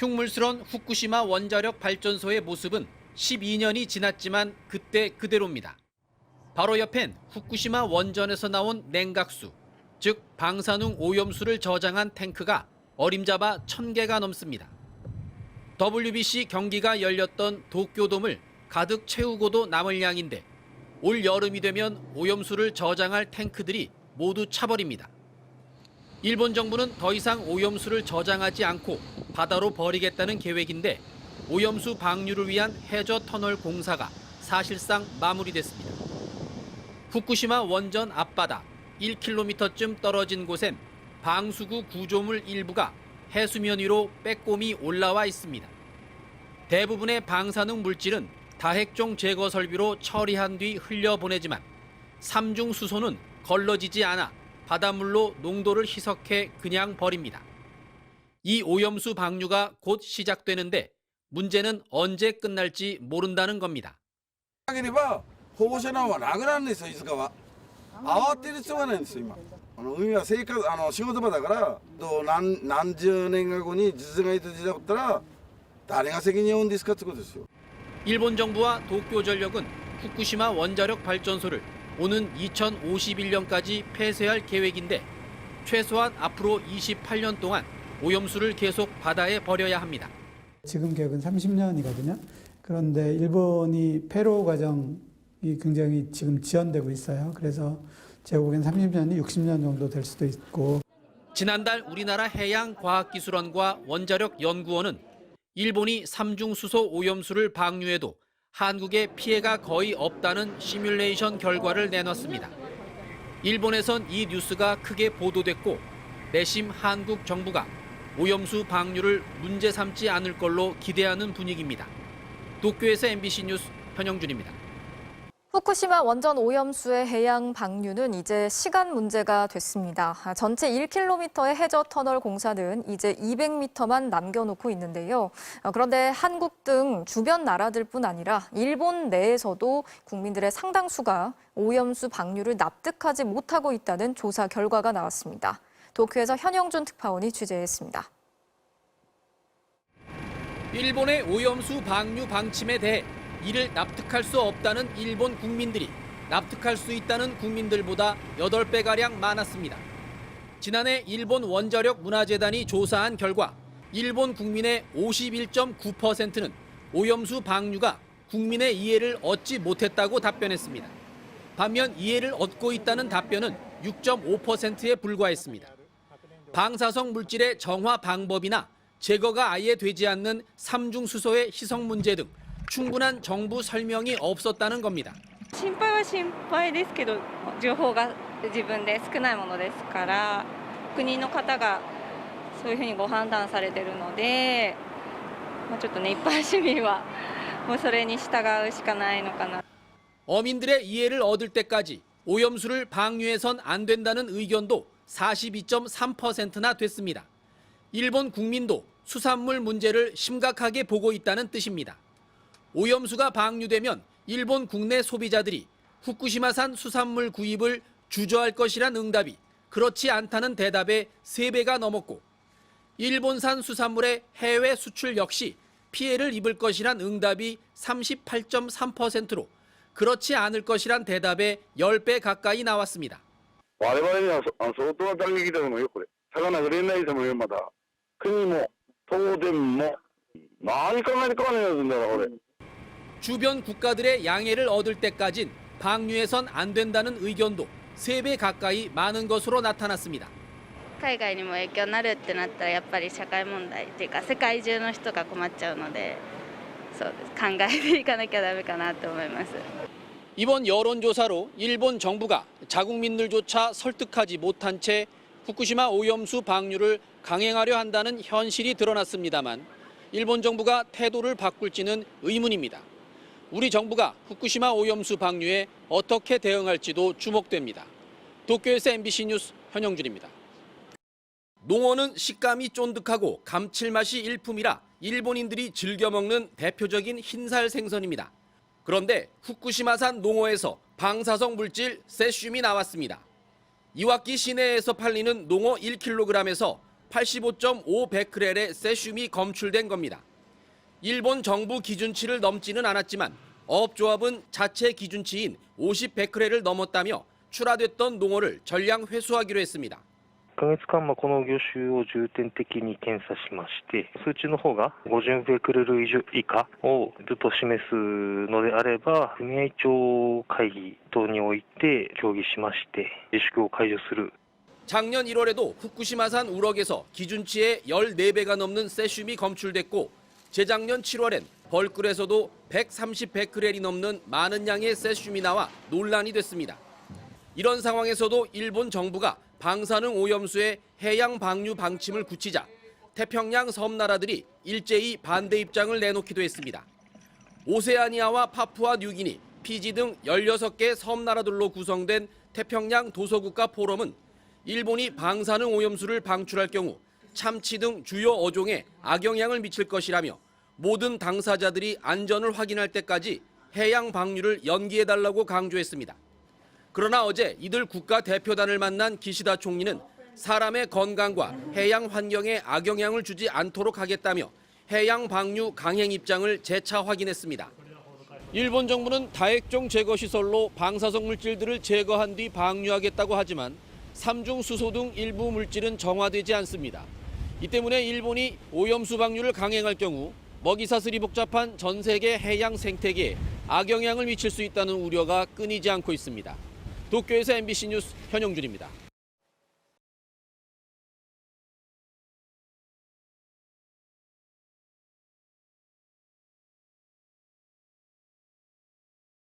흉물스런 후쿠시마 원자력 발전소의 모습은 12년이 지났지만 그때 그대로입니다. 바로 옆엔 후쿠시마 원전에서 나온 냉각수, 즉 방사능 오염수를 저장한 탱크가 어림잡아 1000개가 넘습니다. WBC 경기가 열렸던 도쿄돔을 가득 채우고도 남을 양인데 올 여름이 되면 오염수를 저장할 탱크들이 모두 차버립니다. 일본 정부는 더 이상 오염수를 저장하지 않고 바다로 버리겠다는 계획인데 오염수 방류를 위한 해저 터널 공사가 사실상 마무리됐습니다. 후쿠시마 원전 앞바다 1km쯤 떨어진 곳엔 방수구 구조물 일부가 해수면 위로 빼꼼히 올라와 있습니다. 대부분의 방사능 물질은 다핵종 제거 설비로 처리한 뒤 흘려보내지만 삼중수소는 걸러지지 않아 바닷물로 농도를 희석해 그냥 버립니다. 이 오염수 방류가 곧 시작되는데 문제는 언제 끝날지 모른다는 겁니다. 保護者難はなくなるんですよ、いつかは。慌てる必要がないんですよ、今。海は生活、仕事場だから、何十年か後に実害と出たったら、誰が責任を負うんですかってことですよ。 일본 정부와 도쿄전력은 후쿠시마 원자력 발전소를 오는 2051년까지 폐쇄할 계획인데 최소한 앞으로 28년 동안 오염수를 계속 바다에 버려야 합니다. 지금 계획은 30년이거든요. 그런데 일본이 폐로 과정이 굉장히 지금 지연되고 있어요. 그래서 제가 보기엔 30년이 60년 정도 될 수도 있고. 지난달 우리나라 해양과학기술원과 원자력연구원은 일본이 삼중수소 오염수를 방류해도 한국에 피해가 거의 없다는 시뮬레이션 결과를 내놨습니다. 일본에선 이 뉴스가 크게 보도됐고 내심 한국 정부가 오염수 방류를 문제 삼지 않을 걸로 기대하는 분위기입니다. 도쿄에서 MBC 뉴스 현영준입니다. 후쿠시마 원전 오염수의 해양 방류는 이제 시간 문제가 됐습니다. 전체 1km의 해저 터널 공사는 이제 200m만 남겨놓고 있는데요. 그런데 한국 등 주변 나라들뿐 아니라 일본 내에서도 국민들의 상당수가 오염수 방류를 납득하지 못하고 있다는 조사 결과가 나왔습니다. 도쿄에서 현영준 특파원이 취재했습니다. 일본의 오염수 방류 방침에 대해 이를 납득할 수 없다는 일본 국민들이 납득할 수 있다는 국민들보다 8배가량 많았습니다. 지난해 일본 원자력 문화재단이 조사한 결과 일본 국민의 51.9%는 오염수 방류가 국민의 이해를 얻지 못했다고 답변했습니다. 반면 이해를 얻고 있다는 답변은 6.5%에 불과했습니다. 방사성 물질의 정화 방법이나 제거가 아예 되지 않는 삼중수소의 희석 문제 등 충분한 정부 설명이 없었다는 겁니다. 心配は心配ですけど、情報が自分で少ないものですから、国の方がそういうふうにご判断されているので、ちょっとね、一般市民はもうそれに従うしかないのかな。 어민들의 이해를 얻을 때까지 오염수를 방류해선 안 된다는 의견도 42.3%나 됐습니다. 일본 국민도 수산물 문제를 심각하게 보고 있다는 뜻입니다. 오염수가 방류되면 일본 국내 소비자들이 후쿠시마산 수산물 구입을 주저할 것이란 응답이 그렇지 않다는 대답에 3배가 넘었고 일본산 수산물의 해외 수출 역시 피해를 입을 것이란 응답이 38.3%로 그렇지 않을 것이란 대답에 10배 가까이 나왔습니다. 我々には相当な打撃だと思うよ、これ。魚売れないと思うよ、まだ。国も東電も何考えて変わらないんだろ、これ。 주변 국가들의 양해를 얻을 때까진 방류해선 안 된다는 의견도 3배 가까이 많은 것으로 나타났습니다. 海外にも影響になるってなったらやっぱり社会問題っていうか世界中の人が困っちゃうので、そうです。考えていかなきゃダメかなと思います。 이번 여론조사로 일본 정부가 자국민들조차 설득하지 못한 채 후쿠시마 오염수 방류를 강행하려 한다는 현실이 드러났습니다만 일본 정부가 태도를 바꿀지는 의문입니다. 우리 정부가 후쿠시마 오염수 방류에 어떻게 대응할지도 주목됩니다. 도쿄에서 MBC 뉴스 현영준입니다. 농어는 식감이 쫀득하고 감칠맛이 일품이라 일본인들이 즐겨 먹는 대표적인 흰살 생선입니다. 그런데 후쿠시마산 농어에서 방사성 물질 세슘이 나왔습니다. 이와키 시내에서 팔리는 농어 1kg에서 85.5 베크렐의 세슘이 검출된 겁니다. 일본 정부 기준치를 넘지는 않았지만 어업조합은 자체 기준치인 50 베크렐을 넘었다며 출하됐던 농어를 전량 회수하기로 했습니다. 1ヶ月間この魚種を重点的に検査しまして、数値の方が50ベクレル以下をずっと示すのであれば、組合長会議等において協議しまして、自粛を解除する。 작년 1월에도 후쿠시마산 우럭에서 기준치의 14배가 넘는 세슘이 검출됐고 재작년 7월엔 벌꿀에서도 130 베크렐이 넘는 많은 양의 세슘이 나와 논란이 됐습니다. 이런 상황에서도 일본 정부가 방사능 오염수의 해양 방류 방침을 굳히자 태평양 섬나라들이 일제히 반대 입장을 내놓기도 했습니다. 오세아니아와 파푸아 뉴기니, 피지 등 16개 섬나라들로 구성된 태평양 도서국가 포럼은 일본이 방사능 오염수를 방출할 경우 참치 등 주요 어종에 악영향을 미칠 것이라며 모든 당사자들이 안전을 확인할 때까지 해양 방류를 연기해달라고 강조했습니다. 그러나 어제 이들 국가 대표단을 만난 기시다 총리는 사람의 건강과 해양 환경에 악영향을 주지 않도록 하겠다며 해양 방류 강행 입장을 재차 확인했습니다. 일본 정부는 다액종 제거 시설로 방사성 물질들을 제거한 뒤 방류하겠다고 하지만 삼중 수소 등 일부 물질은 정화되지 않습니다. 이 때문에 일본이 오염수 방류를 강행할 경우 먹이사슬이 복잡한 전 세계 해양 생태계에 악영향을 미칠 수 있다는 우려가 끊이지 않고 있습니다. 도쿄에서 MBC 뉴스 현영준입니다.